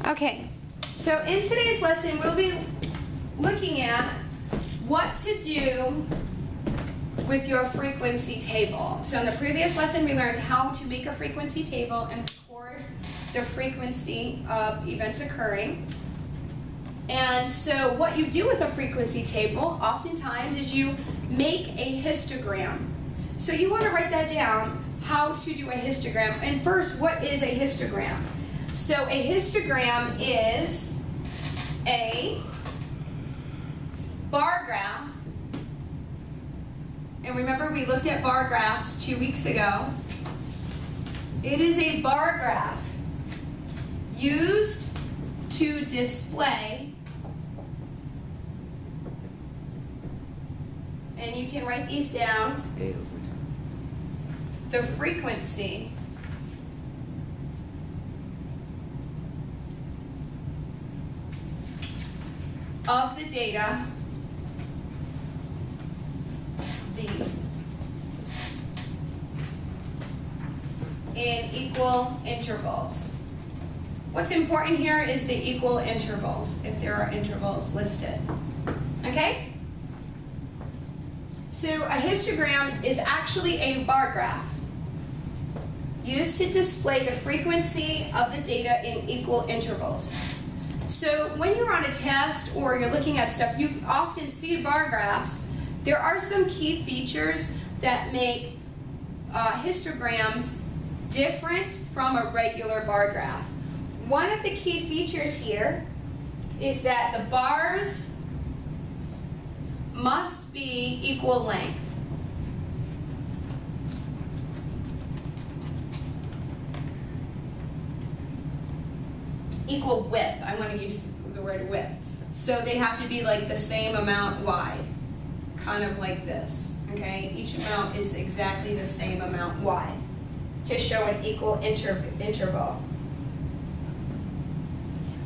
Okay, so in today's lesson, we'll be looking at what to do with your frequency table. So in the previous lesson, we learned how to make a frequency table and record the frequency of events occurring. And so what you do with a frequency table, oftentimes, is you make a histogram. So you want to write that down, how to do a histogram. And first, what is a histogram? So a histogram is a bar graph. And remember, we looked at bar graphs 2 weeks ago. It is a bar graph used to display, and you can write these down, the frequency of the data, in equal intervals. What's important here is the equal intervals, if there are intervals listed. Okay? So a histogram is actually a bar graph used to display the frequency of the data in equal intervals. So when you're on a test or you're looking at stuff, you often see bar graphs. There are some key features that make histograms different from a regular bar graph. One of the key features here is that the bars must be equal length. Equal width. I want to use the word width. So they have to be like the same amount wide. Kind of like this. Okay? Each amount is exactly the same amount wide to show an equal interval.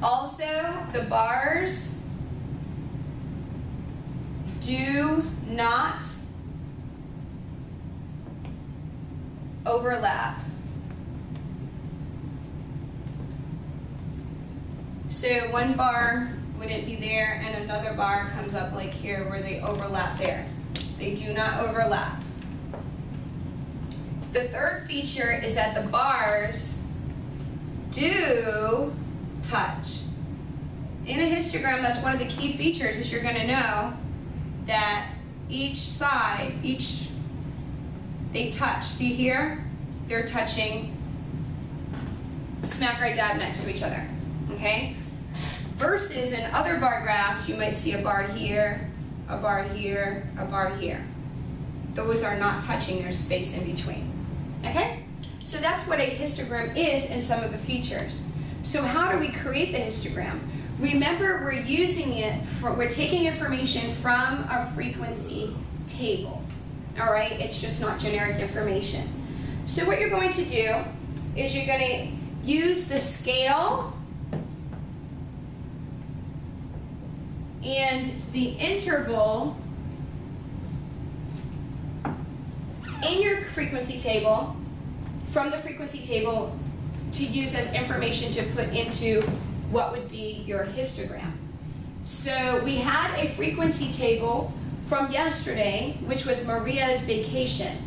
Also, the bars do not overlap. So one bar wouldn't be there and another bar comes up like here where they overlap there. They do not overlap. The third feature is that the bars do touch. In a histogram, that's one of the key features, is you're going to know that each side, they touch. See here? They're touching smack right dab next to each other. Okay? Versus in other bar graphs, you might see a bar here, a bar here, a bar here. Those are not touching, there's space in between. Okay? So that's what a histogram is and some of the features. So how do we create the histogram? Remember, we're taking information from a frequency table. All right? It's just not generic information. So what you're going to do is you're going to use the scale and the interval in your frequency table, from the frequency table, to use as information to put into what would be your histogram. So we had a frequency table from yesterday, which was Maria's vacation.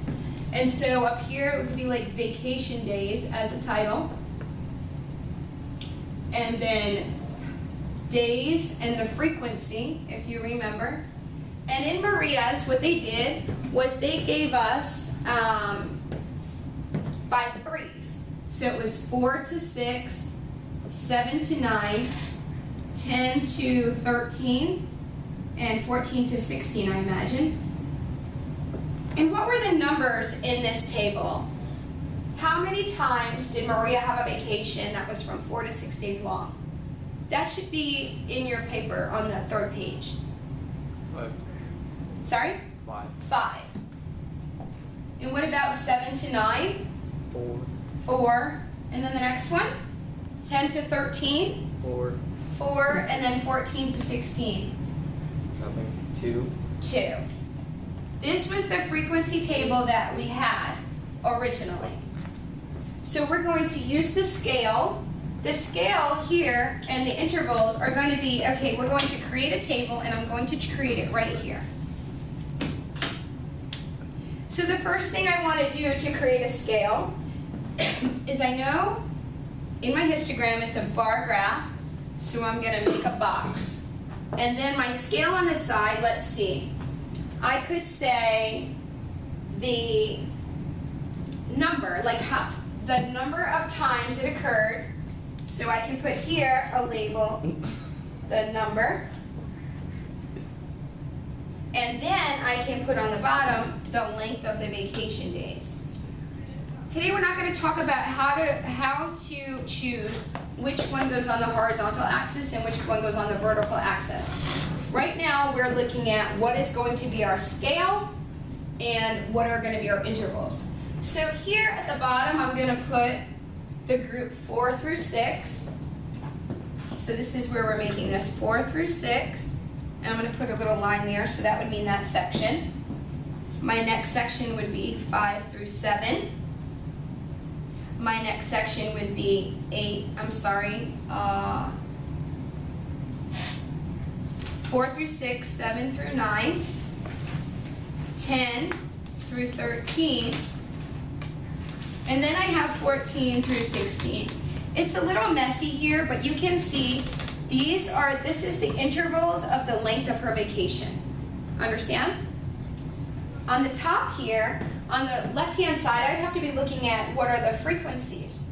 And so up here it would be like vacation days as a title. And then days and the frequency, if you remember. And in Maria's, what they did was they gave us by threes. So it was 4 to 6, 7 to 9, 10 to 13, and 14 to 16, I imagine. And what were the numbers in this table? How many times did Maria have a vacation that was from 4 to 6 days long? That should be in your paper on the third page. 5. Sorry? 5. 5. And what about 7 to 9? 4. 4. And then the next one? 10 to 13? 4. 4. And then 14 to 16? Nothing. 2. 2. This was the frequency table that we had originally. So we're going to use the scale The scale here and the intervals are going to be, okay, we're going to create a table and I'm going to create it right here. So the first thing I want to do to create a scale is I know in my histogram it's a bar graph, so I'm going to make a box. And then my scale on the side, let's see, I could say the number, like the number of times it occurred. So I can put here a label, the number, and then I can put on the bottom the length of the vacation days. Today we're not going to talk about how to choose which one goes on the horizontal axis and which one goes on the vertical axis. Right now we're looking at what is going to be our scale and what are going to be our intervals. So here at the bottom I'm going to put the group 4 through 6. So this is where we're making this 4 through 6. And I'm going to put a little line there, so that would mean that section. My next section would be 5 through 7. My next section would be 4 through 6, 7 through 9, 10 through 13, and then I have 14 through 16. It's a little messy here, but you can see this is the intervals of the length of her vacation. Understand? On the top here, on the left-hand side, I'd have to be looking at what are the frequencies.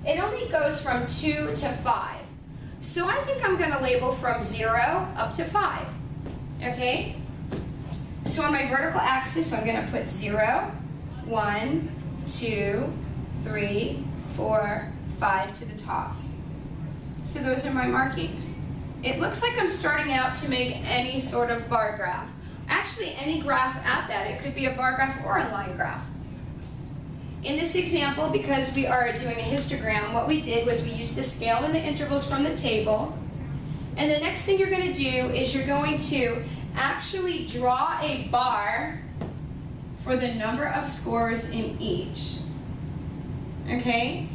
It only goes from 2 to 5. So I think I'm going to label from 0 up to 5. Okay? So on my vertical axis, I'm going to put 0, 1, 2, 3, 4, 5 to the top. So those are my markings. It looks like I'm starting out to make any sort of bar graph. Actually, any graph at that. It could be a bar graph or a line graph. In this example, because we are doing a histogram, what we did was we used the scale and the intervals from the table. And the next thing you're going to do is you're going to actually draw a bar for the number of scores in each. Okay?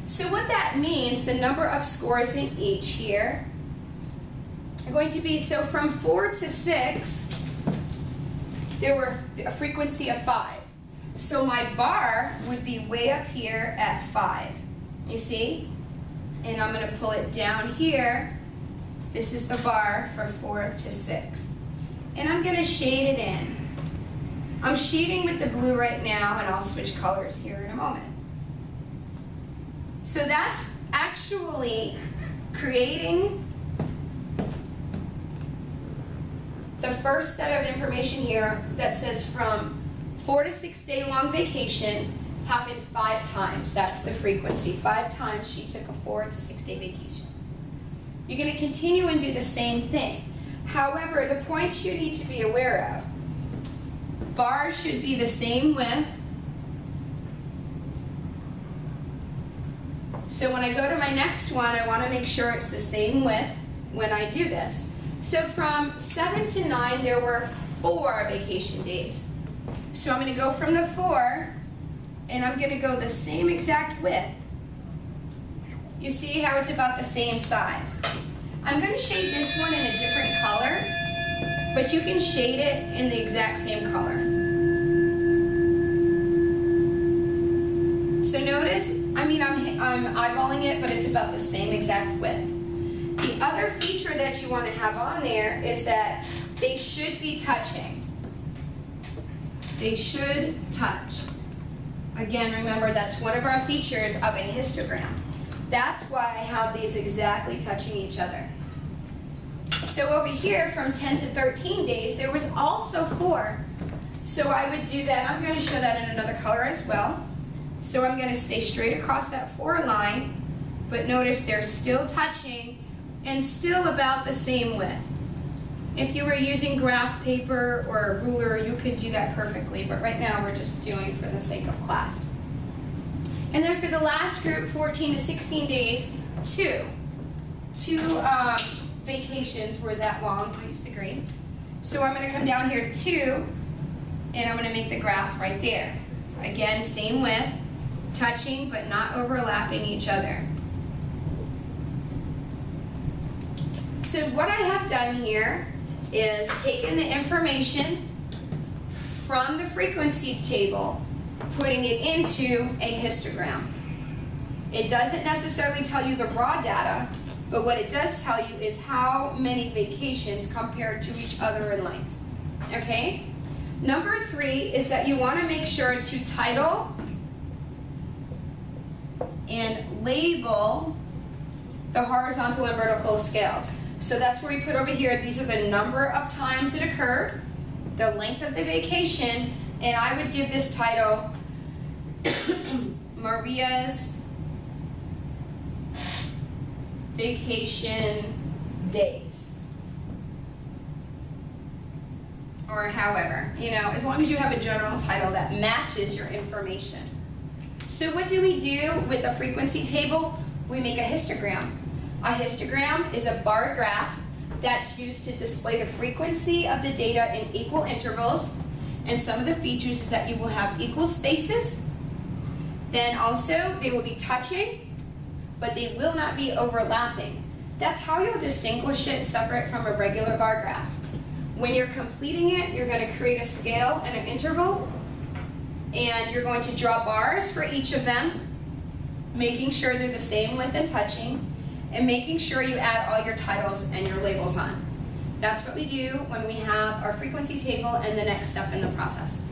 So what that means, the number of scores in each here, are going to be, so from 4 to 6, there were a frequency of 5. So my bar would be way up here at 5. You see? And I'm going to pull it down here. This is the bar for 4 to 6. And I'm going to shade it in. I'm shading with the blue right now, and I'll switch colors here in a moment. So that's actually creating the first set of information here that says from 4 to 6 day long vacation happened 5 times. That's the frequency. 5 times she took a 4 to 6 day vacation. You're going to continue and do the same thing. However, the points you need to be aware of, bars should be the same width. So when I go to my next one, I want to make sure it's the same width when I do this. So from 7 to 9, there were 4 vacation days. So I'm going to go from the 4, and I'm going to go the same exact width. You see how it's about the same size. I'm going to shade this one in a different color, but you can shade it in the exact same color. So notice, I'm eyeballing it, but it's about the same exact width. The other feature that you want to have on there is that they should be touching. They should touch. Again, remember that's one of our features of a histogram. That's why I have these exactly touching each other. So over here, from 10 to 13 days, there was also 4. So I would do that. I'm going to show that in another color as well. So I'm going to stay straight across that 4 line, but notice they're still touching and still about the same width. If you were using graph paper or a ruler, you could do that perfectly, but right now we're just doing for the sake of class. And then for the last group, 14 to 16 days, 2 vacations were that long. I'll use the green. So I'm going to come down here to 2, and I'm going to make the graph right there. Again, same width, touching but not overlapping each other. So what I have done here is taken the information from the frequency table, putting it into a histogram. It doesn't necessarily tell you the raw data, but what it does tell you is how many vacations compared to each other in length. Okay? Number 3 is that you want to make sure to title and label the horizontal and vertical scales. So that's where we put over here, these are the number of times it occurred, the length of the vacation, and I would give this title Maria's Vacation Days. Or however, as long as you have a general title that matches your information. So what do we do with the frequency table? We make a histogram. A histogram is a bar graph that's used to display the frequency of the data in equal intervals, and some of the features is that you will have equal spaces. Then also they will be touching, but they will not be overlapping. That's how you'll distinguish it separate from a regular bar graph. When you're completing it, you're going to create a scale and an interval, and you're going to draw bars for each of them, making sure they're the same width and touching, and making sure you add all your titles and your labels on. That's what we do when we have our frequency table and the next step in the process.